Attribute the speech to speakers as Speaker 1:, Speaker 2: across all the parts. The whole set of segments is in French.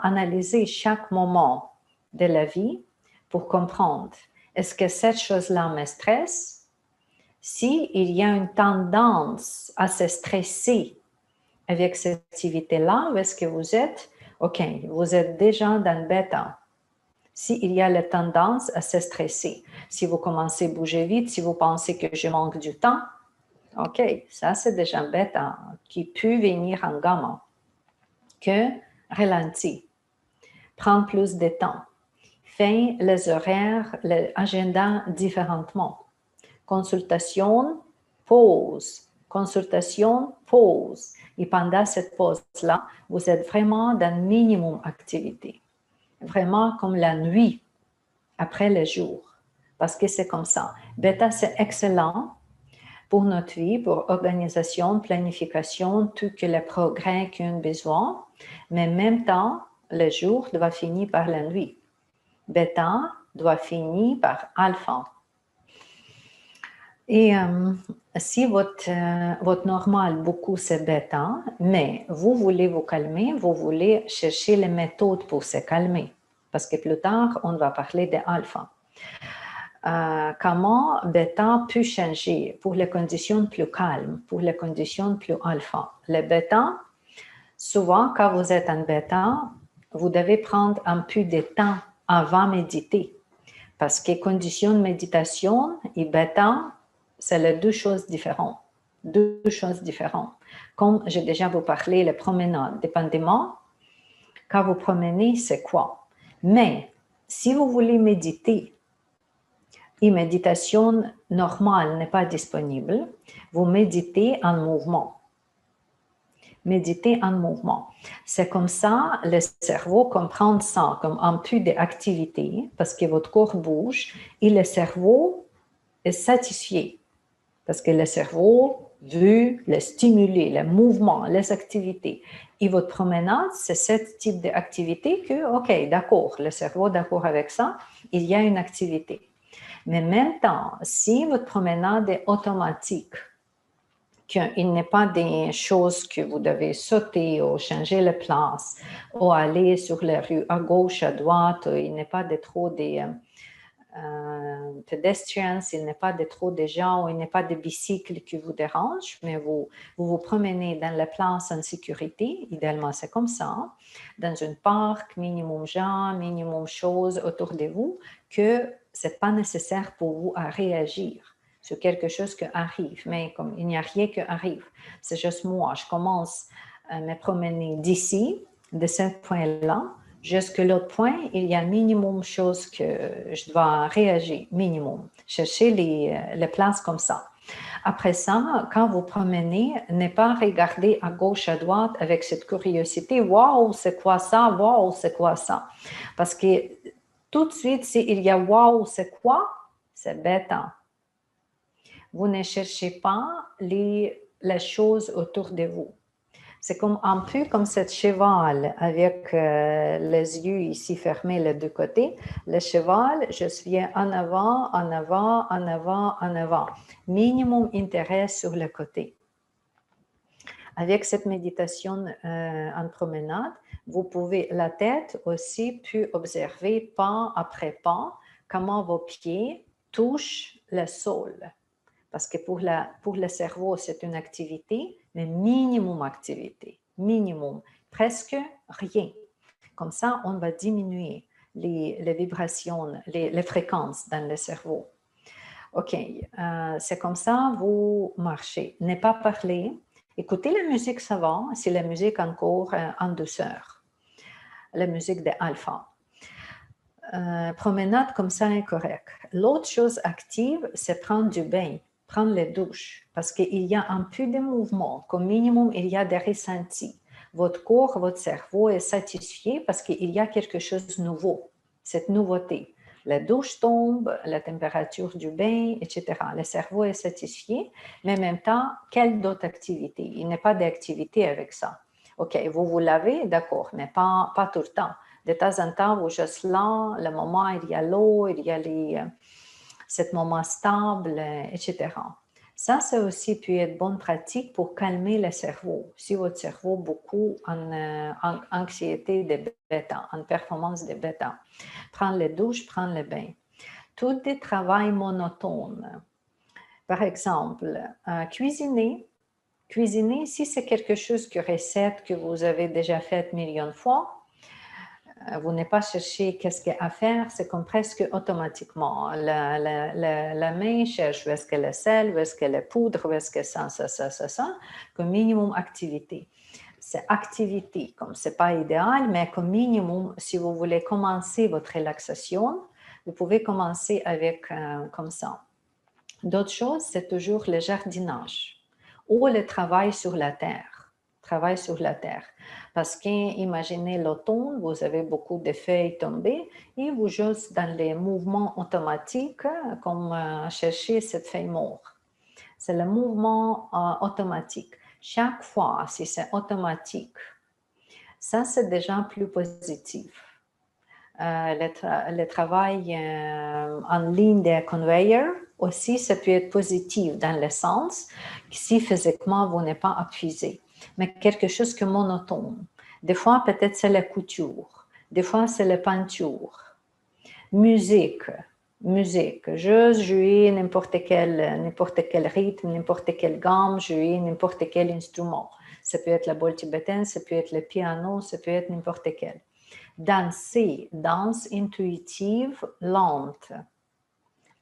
Speaker 1: analyser chaque moment de la vie pour comprendre, est-ce que cette chose-là me stresse? S'il y a une tendance à se stresser avec cette activité-là, où est-ce que vous êtes? OK, vous êtes déjà dans le bêta. S'il y a la tendance à se stresser, si vous commencez à bouger vite, si vous pensez que je manque du temps, OK, ça c'est déjà un bêta qui peut venir en gamma, que ralenti, prendre plus de temps, faire les horaires, l'agenda différemment. Consultation, pause, consultation, pause. Et pendant cette pause-là, vous êtes vraiment dans le minimum activité. Vraiment comme la nuit après le jour. Parce que c'est comme ça. Bêta, c'est excellent pour notre vie, pour organisation, planification, tout que les progrès qu'on a besoin. Mais en même temps, le jour doit finir par la nuit. Bêta doit finir par alpha. Et si votre normal, beaucoup, c'est bêta, mais vous voulez vous calmer, vous voulez chercher les méthodes pour se calmer. Parce que plus tard, on va parler de alpha. Comment bêta peut changer pour les conditions plus calmes, pour les conditions plus alpha. Le bêta, souvent, quand vous êtes en bêta, vous devez prendre un peu de temps avant méditer. Parce que conditions de méditation et bêta, c'est les deux choses différentes. Deux choses différentes. Comme j'ai déjà vous parlé, les promenades, dépendamment, quand vous promenez, c'est quoi? Mais si vous voulez méditer et méditation normale n'est pas disponible, vous méditez en mouvement. Méditer en mouvement. C'est comme ça, le cerveau comprend ça comme un peu d'activité parce que votre corps bouge et le cerveau est satisfait. Parce que le cerveau veut le stimuler, le mouvement, les activités. Et votre promenade, c'est ce type d'activité que, OK, d'accord, le cerveau est d'accord avec ça, il y a une activité. Mais en même temps, si votre promenade est automatique, qu'il n'est pas des choses que vous devez sauter ou changer la place ou aller sur la rue à gauche, à droite, il n'est pas de trop des pedestrians, il n'est pas de trop de gens ou il n'est pas de bicycles qui vous dérangent, mais vous promenez dans la place en sécurité, idéalement c'est comme ça, dans un parc, minimum gens, minimum choses autour de vous, que ce n'est pas nécessaire pour vous à réagir sur quelque chose qui arrive, mais comme il n'y a rien qui arrive, c'est juste moi, je commence à me promener d'ici, de ce point-là, jusqu'à l'autre point, il y a un minimum de choses que je dois réagir, minimum. Chercher les places comme ça. Après ça, quand vous promenez, ne pas regarder à gauche, à droite avec cette curiosité. Waouh, c'est quoi ça? Waouh, c'est quoi ça? Parce que tout de suite, s'il y a waouh, c'est quoi? C'est bête. Vous ne cherchez pas les choses autour de vous. C'est comme un peu comme cette cheval avec les yeux ici fermés les deux côtés. Le cheval, je suis en avant, en avant, en avant, en avant. Minimum intérêt sur le côté. Avec cette méditation en promenade, vous pouvez, la tête aussi peut observer pas après pas comment vos pieds touchent le sol. Parce que pour le cerveau, c'est une activité, mais minimum activité, minimum, presque rien. Comme ça, on va diminuer les vibrations, les fréquences dans le cerveau. OK, c'est comme ça, vous marchez. Ne pas parler. Écoutez la musique, ça va, c'est la musique encore en douceur. La musique de alpha. Promenade comme ça est correct. L'autre chose active, c'est prendre du bain, prendre les douches, parce qu'il y a un peu de mouvement. Comme minimum, il y a des ressentis. Votre corps, votre cerveau est satisfait parce qu'il y a quelque chose de nouveau, cette nouveauté. La douche tombe, la température du bain, etc. Le cerveau est satisfait, mais en même temps, quelle d'autre activité? Il n'y a pas d'activité avec ça. OK, vous lavez, d'accord, mais pas tout le temps. De temps en temps, vous juste là, le moment, il y a l'eau, il y a ce moment stable, etc. Ça aussi peut être bonne pratique pour calmer le cerveau. Si votre cerveau est beaucoup en anxiété de bêta, en performance de bêta, prendre les douches, prendre le bain. Tout des travail monotone. Par exemple, cuisiner. Cuisiner, si c'est quelque chose que recette que vous avez déjà fait millions de fois, vous n'avez pas cherché qu'est-ce qu'il y a à faire, c'est comme presque automatiquement. La main cherche où est-ce qu'elle est sel, où est-ce qu'elle est poudre, où est-ce que ça, comme minimum activité. C'est activité, comme ce n'est pas idéal, mais comme minimum, si vous voulez commencer votre relaxation, vous pouvez commencer avec comme ça. D'autres choses, c'est toujours le jardinage ou le travail sur la terre. Travail sur la terre. Parce qu'imaginez l'automne, vous avez beaucoup de feuilles tombées et vous jouez dans les mouvements automatiques comme chercher cette feuille morte. C'est le mouvement automatique. Chaque fois, si c'est automatique, ça c'est déjà plus positif. Le travail en ligne de conveyor aussi, ça peut être positif dans le sens que si physiquement vous n'êtes pas épuisé, mais quelque chose que monotone. Des fois, peut-être c'est la couture, des fois c'est la peinture. Musique, juste jouer n'importe quel rythme, n'importe quelle gamme, jouer n'importe quel instrument. Ça peut être la boîte tibétaine, ça peut être le piano, ça peut être n'importe quel. Danser, danse intuitive, lente.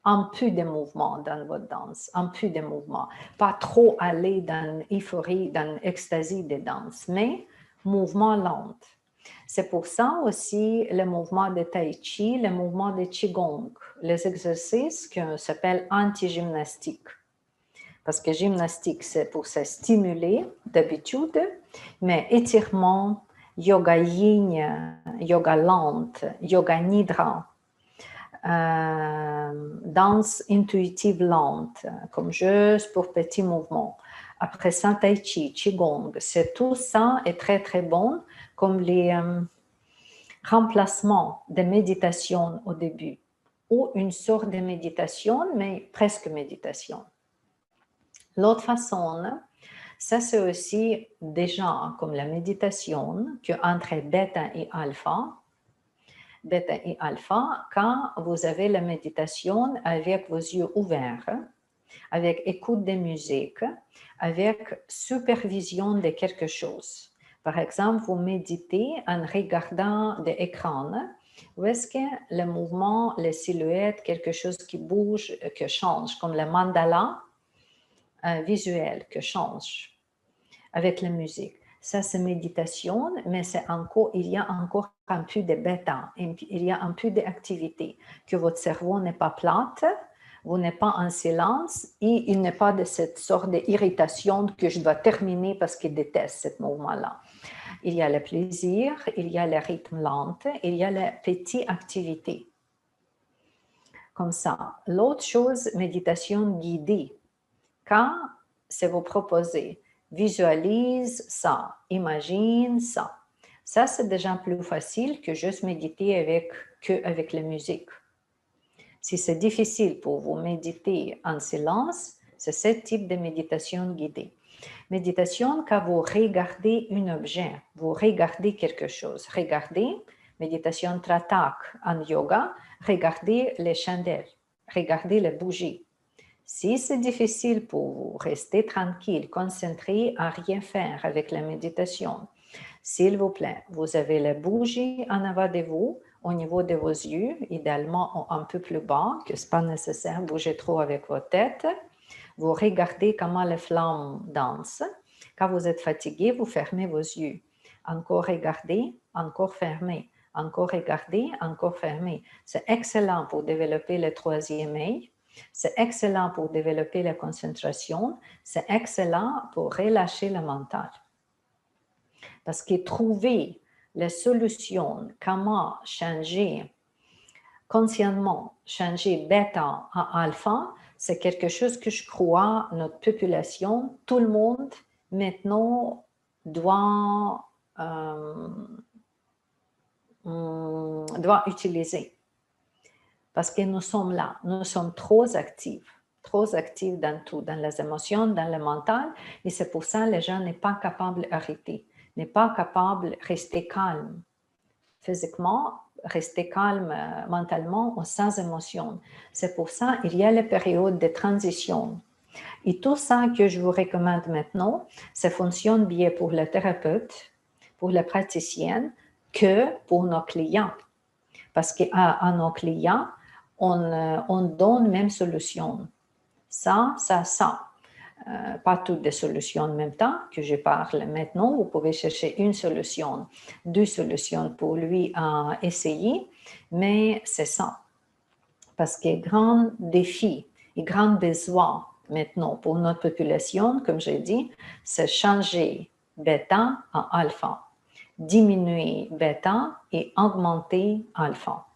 Speaker 1: Un peu de mouvement dans votre danse, un peu de mouvement. Pas trop aller dans l'euphorie, dans l'extasie de danse, mais mouvement lent. C'est pour ça aussi le mouvement de Tai Chi, le mouvement de Qigong, les exercices qu'on s'appelle anti-gymnastique. Parce que gymnastique, c'est pour se stimuler d'habitude, mais étirement, yoga yin, yoga lente, yoga nidra, danse intuitive lente, comme juste pour petits mouvements. Après ça, tai chi, qigong, c'est tout ça est très très bon comme les remplacements de méditation au début ou une sorte de méditation, mais presque méditation. L'autre façon, ça c'est aussi déjà comme la méditation que entre bêta et alpha. Bêta et alpha, quand vous avez la méditation avec vos yeux ouverts, avec écoute de musique, avec supervision de quelque chose. Par exemple, vous méditez en regardant des écrans. Où est-ce que le mouvement, les silhouettes, quelque chose qui bouge, que change, comme le mandala visuel que change avec la musique. Ça, c'est méditation, mais il y a encore un peu de bêta, il y a un peu d'activité, que votre cerveau n'est pas plate, vous n'êtes pas en silence et il n'est pas de cette sorte d'irritation que je dois terminer parce qu'il déteste ce mouvement-là. Il y a le plaisir, il y a le rythme lent, il y a la petite activité. Comme ça. L'autre chose, méditation guidée. Quand c'est vous proposé, visualise ça, imagine ça. Ça, c'est déjà plus facile que juste méditer avec la musique. Si c'est difficile pour vous méditer en silence, c'est ce type de méditation guidée. Méditation quand vous regardez un objet, vous regardez quelque chose. Regardez, méditation tratak en yoga, regardez les chandelles, regardez les bougies. Si c'est difficile pour vous, restez tranquille, concentré à rien faire avec la méditation. S'il vous plaît, vous avez la bougie en avant de vous, au niveau de vos yeux, idéalement un peu plus bas, que ce n'est pas nécessaire de bouger trop avec votre tête. Vous regardez comment les flammes dansent. Quand vous êtes fatigué, vous fermez vos yeux. Encore regarder, encore fermer. Encore regarder, encore fermer. C'est excellent pour développer le troisième œil. C'est excellent pour développer la concentration. C'est excellent pour relâcher le mental. Parce que trouver la solution, comment changer consciemment, changer bêta en alpha, c'est quelque chose que je crois notre population, tout le monde maintenant doit utiliser. Parce que nous sommes là, nous sommes trop actifs. trop actifs dans tout, dans les émotions, dans le mental, et c'est pour ça que les gens ne sont pas capables d'arrêter, ne sont pas capables de rester calmes physiquement, rester calme mentalement ou sans émotion. C'est pour ça qu'il y a les périodes de transition. Et tout ça que je vous recommande maintenant, ça fonctionne bien pour le thérapeute, pour la praticienne, que pour nos clients. Parce qu'à nos clients, on donne même solution. Ça. Pas toutes des solutions en même temps que je parle maintenant. Vous pouvez chercher une solution, deux solutions pour lui à essayer, mais c'est ça. Parce que grand défi et grand besoin maintenant pour notre population, comme j'ai dit, c'est changer bêta en alpha, diminuer bêta et augmenter alpha.